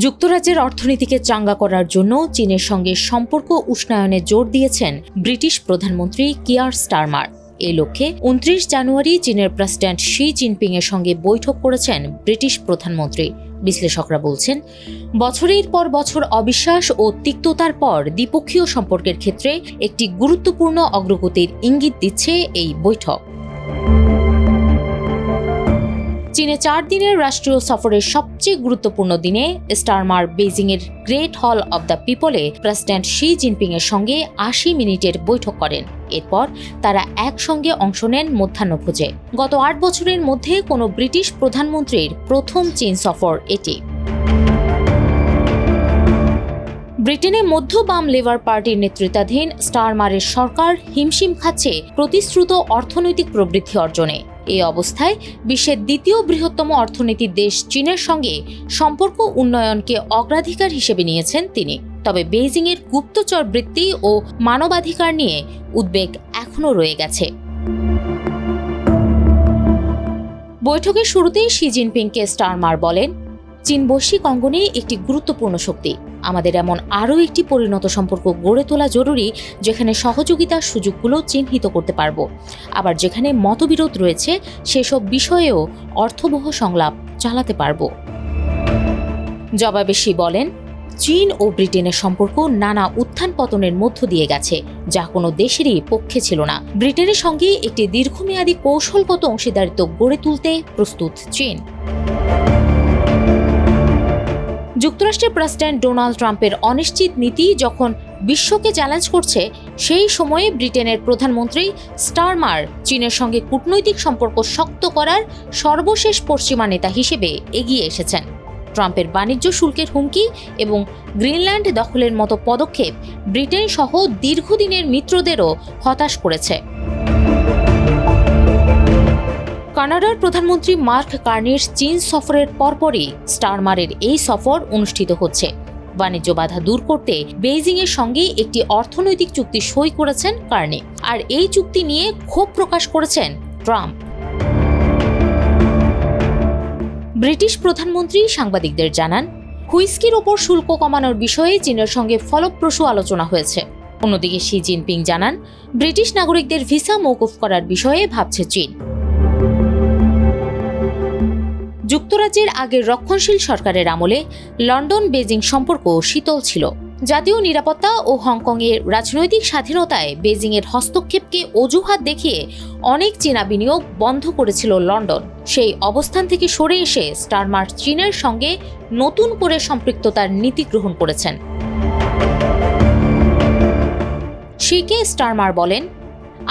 যুক্তরাজ্যের অর্থনীতিকে চাঙ্গা করার জন্য চীনের সঙ্গে সম্পর্ক উষ্ণায়নে জোর দিয়েছেন ব্রিটিশ প্রধানমন্ত্রী কিয়ার স্টারমার। এ লক্ষ্যে ২৯ জানুয়ারি চীনের প্রেসিডেন্ট শি জিনপিং এর সঙ্গে বৈঠক করেছেন ব্রিটিশ প্রধানমন্ত্রী। বিশ্লেষকরা বলছেন, বছরের পর বছর অবিশ্বাস ও তিক্ততার পর দ্বিপক্ষীয় সম্পর্কের ক্ষেত্রে একটি গুরুত্বপূর্ণ অগ্রগতির ইঙ্গিত দিচ্ছে এই বৈঠক। চীনে ৪ দিনের রাষ্ট্রীয় সফরের সবচেয়ে গুরুত্বপূর্ণ দিনে স্টারমার বেইজিংয়ের গ্রেট হল অব দ্য পিপলে প্রেসিডেন্ট শি জিনপিং এর সঙ্গে ৮০ মিনিটের বৈঠক করেন। এরপর তারা একসঙ্গে অংশ নেন মধ্যাহ্নভোজে। গত ৮ বছরের মধ্যে কোনো ব্রিটিশ প্রধানমন্ত্রীর প্রথম চীন সফর এটি। ব্রিটেনে মধ্য বাম লেবার পার্টির নেতৃত্বাধীন স্টারমারের সরকার হিমশিম খাচ্ছে প্রতিশ্রুত অর্থনৈতিক প্রবৃদ্ধি অর্জনে। এই অবস্থায় বিশ্বের দ্বিতীয় বৃহত্তম অর্থনীতির দেশ চীনের সঙ্গে সম্পর্ক উন্নয়নকে অগ্রাধিকার হিসেবে নিয়েছেন তিনি। তবে বেইজিংয়ের গুপ্তচর বৃত্তি ও মানবাধিকার নিয়ে উদ্বেগ এখনও রয়ে গেছে। বৈঠকের শুরুতেই শি জিনপিংকে স্টারমার বলেন, চীন বৈশ্বিক অঙ্গনে একটি গুরুত্বপূর্ণ শক্তি। আমাদের এমন আরও একটি পরিণত সম্পর্ক গড়ে তোলা জরুরি, যেখানে সহযোগিতার সুযোগগুলো চিহ্নিত করতে পারব, আবার যেখানে মতবিরোধ রয়েছে সেসব বিষয়েও অর্থবহ সংলাপ চালাতে পারব। জবাবে শি বলেন, চীন ও ব্রিটেনের সম্পর্ক নানা উত্থান পতনের মধ্য দিয়ে গেছে, যা কোনো দেশেরই পক্ষে ছিল না। ব্রিটেনের সঙ্গে একটি দীর্ঘমেয়াদী কৌশলগত অংশীদারিত্ব গড়ে তুলতে প্রস্তুত চীন। যুক্তরাষ্ট্রের প্রেসিডেন্ট ডোনাল্ড ট্রাম্পের অনিশ্চিত নীতি যখন বিশ্বকে চ্যালেঞ্জ করছে, সেই সময়ে ব্রিটেনের প্রধানমন্ত্রী স্টারমার চীনের সঙ্গে কূটনৈতিক সম্পর্ক শক্ত করার সর্বশেষ পশ্চিমা নেতা হিসেবে এগিয়ে এসেছেন। ট্রাম্পের বাণিজ্য শুল্কের হুমকি এবং গ্রিনল্যান্ড দখলের মতো পদক্ষেপ ব্রিটেন সহ দীর্ঘদিনের মিত্রদেরও হতাশ করেছে। কানাডার প্রধানমন্ত্রী মার্ক কার্নির চীন সফরের পরপরই স্টারমারের এই সফর অনুষ্ঠিত হচ্ছে। বাণিজ্য বাধা দূর করতে বেইজিংয়ের সঙ্গে একটি অর্থনৈতিক চুক্তি সই করেছেন কার্নি, আর এই চুক্তি নিয়ে ক্ষোভ প্রকাশ করেছেন ট্রাম্প। ব্রিটিশ প্রধানমন্ত্রী সাংবাদিকদের জানান, হুইস্কির ওপর শুল্ক কমানোর বিষয়ে চীনের সঙ্গে ফলপ্রসূ আলোচনা হয়েছে। অন্যদিকে শি জিনপিং জানান, ব্রিটিশ নাগরিকদের ভিসা মওকুফ করার বিষয়ে ভাবছে চীন। যুক্তরাজ্যের আগের রক্ষণশীল সরকারের আমলে লন্ডন বেইজিং সম্পর্ক শীতল ছিল। জাতীয় নিরাপত্তা ও হংকংয়ের রাজনৈতিক স্বাধীনতায় বেইজিংয়ের হস্তক্ষেপকে অজুহাত দেখিয়ে অনেক চীনা বিনিয়োগ বন্ধ করেছিল লন্ডন। সেই অবস্থান থেকে সরে এসে স্টারমার চীনের সঙ্গে নতুন করে সম্পৃক্ততার নীতি গ্রহণ করেছেন। শিকে স্টারমার বলেন,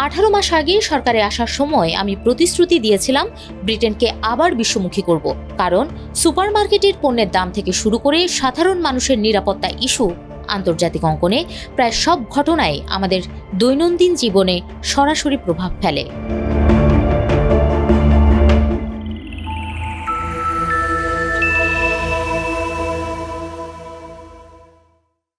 18 মাস আগে সরকারে আসার সময় আমি প্রতিশ্রুতি দিয়েছিলাম ব্রিটেনকে আবার বিশ্বমুখী করব, কারণ সুপারমার্কেটের পণ্যের দাম থেকে শুরু করে সাধারণ মানুষের নিরাপত্তা ইস্যু আন্তর্জাতিক অঙ্গনে প্রায় সব ঘটনাই আমাদের দৈনন্দিন জীবনে সরাসরি প্রভাব ফেলে।